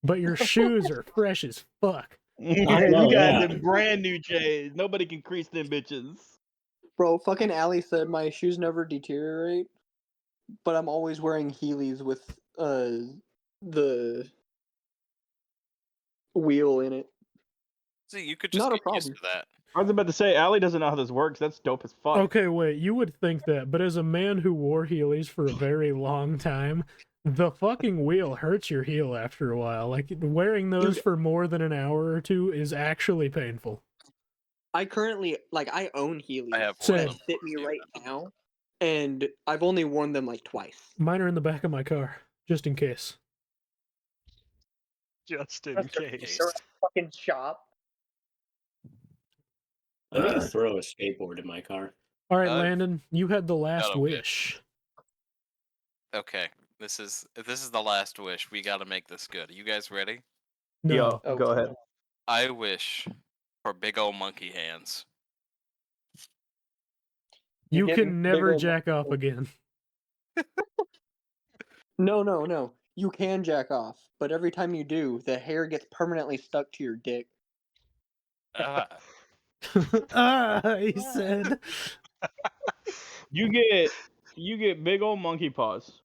But your shoes are fresh as fuck. Yeah, know, you got yeah. them brand new J's. Nobody can crease them bitches. Bro, fucking Allie said my shoes never deteriorate, but I'm always wearing Heelys with the wheel in it. See, you could just Not a get used problem. to that. I was about to say, Allie doesn't know how this works. That's dope as fuck. Okay, wait, you would think that, but as a man who wore Heelys for a very long time, the fucking wheel hurts your heel after a while. Like, wearing those Dude. for more than an hour or two is actually painful. I currently, I own Heelys I have Same. one that of them. fit me right now, and I've only worn them like twice. Mine are in the back of my car, just in case. Just in case. They're at a fucking shop. I need to throw a skateboard in my car. All right, I've Landon, you had the last got a wish. Okay, this is the last wish. We got to make this good. Are you guys ready? No, Yo, Oh, go ahead. I wish for big old monkey hands. you You're getting can big never old jack off again. No. You can jack off, but every time you do, the hair gets permanently stuck to your dick. Ah, He said. You get big old monkey paws,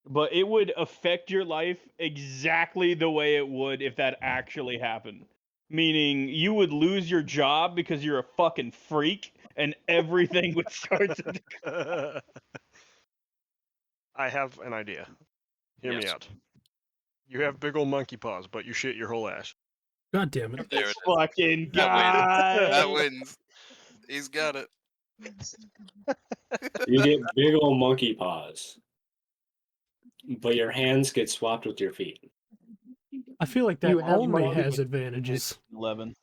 but it would affect your life exactly the way it would if that actually happened. Meaning, you would lose your job because you're a fucking freak, and everything would start to. I have an idea. Hear me Yes. out. You have big old monkey paws, but you shit your whole ass. God damn it. there it is. Fucking That guy. That wins. He's got it. You get big old monkey paws, but your hands get swapped with your feet. I feel like that You have only monkey- has advantages. 11.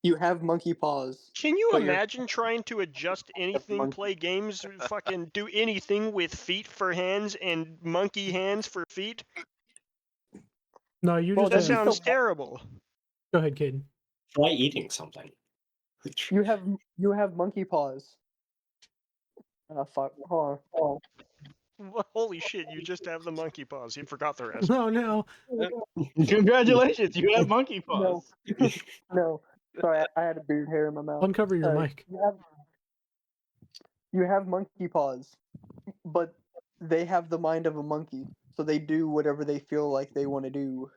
You have monkey paws. Can you But you're- imagine trying to adjust anything, monkey. play games, fucking do anything with feet for hands and monkey hands for feet? No, you Well, just That have... sounds terrible. Go ahead, Caden. Try eating something. You have monkey paws. Oh fuck! Hold on. Well, holy shit, you just have the monkey paws. You forgot the rest. Oh no. Congratulations, you have monkey paws. No, sorry, I had a beard hair in my mouth. Uncover your mic. You have monkey paws, but they have the mind of a monkey, so they do whatever they feel like they want to do.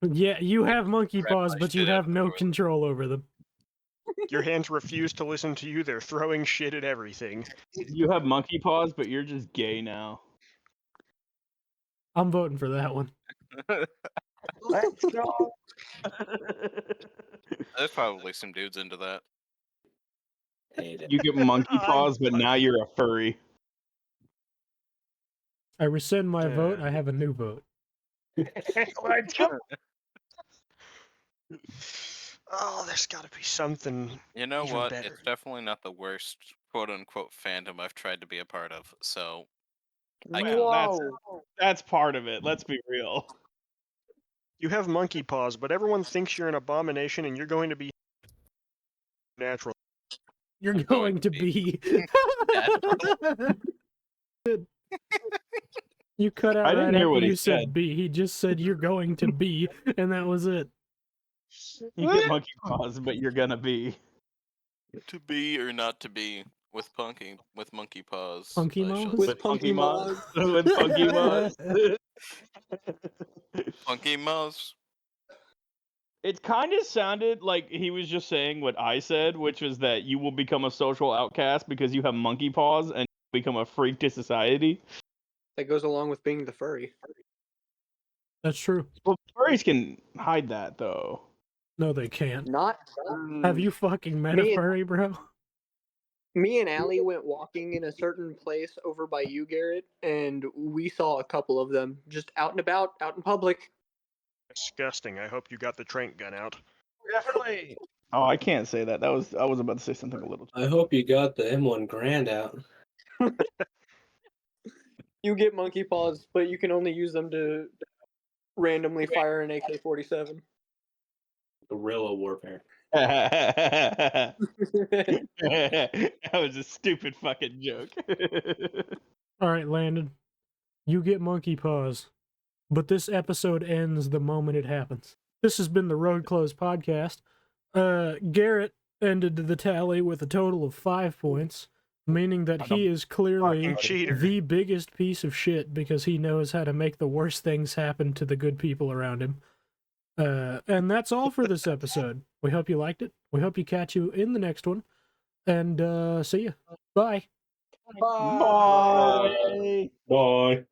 Yeah, you have monkey Grab paws, my but you shit out have of no the toilet. control over them. Your hands refuse to listen to you. They're throwing shit at everything. You have monkey paws, but you're just gay now. I'm voting for that one. Let's go. There's probably some dudes into that. Hate it. You get monkey I'm paws, but now you're a furry. I rescind my vote. Yeah. I have a new vote. Let's go. Oh, there's got to be something. You know Even what? better. It's definitely not the worst quote unquote fandom I've tried to be a part of. So I can Whoa! That's part of it. Let's be real. You have monkey paws, but everyone thinks you're an abomination, and you're going to be natural. You're I'm going going to to be. Natural. You cut out I didn't right hear after what he you said said. be. He just said you're going to be, and that was it. You get monkey paws, but you're gonna be. to be or not to be with monkey paws. Punky I shall Mouse? say. With Punky Moz. With Punky Moz. Punky Mouse. It kind of sounded like he was just saying what I said, which was that you will become a social outcast because you have monkey paws and become a freak to society. That goes along with being the furry. That's true. Well, furries can hide that though. No, they can't. Not. Have you fucking met Me a and- furry, bro? Me and Allie went walking in a certain place over by you, Garrett, and we saw a couple of them just out and about, out in public. Disgusting. I hope you got the trank gun out. Definitely. Oh, I can't say that. I was about to say something a little. I hope you got the M1 Grand out. You get monkey paws, but you can only use them to randomly fire an AK-47. Guerrilla warfare. That was a stupid fucking joke. All right, Landon, you get monkey paws, but this episode ends the moment it happens. This has been the Road Closed podcast. Garrett ended the tally with a total of 5 points, meaning that he is clearly Fucking cheater. the biggest piece of shit because he knows how to make the worst things happen to the good people around him. And that's all for this episode. We hope you liked it. We hope you catch you in the next one. And see ya. Bye. Bye. Bye. Bye.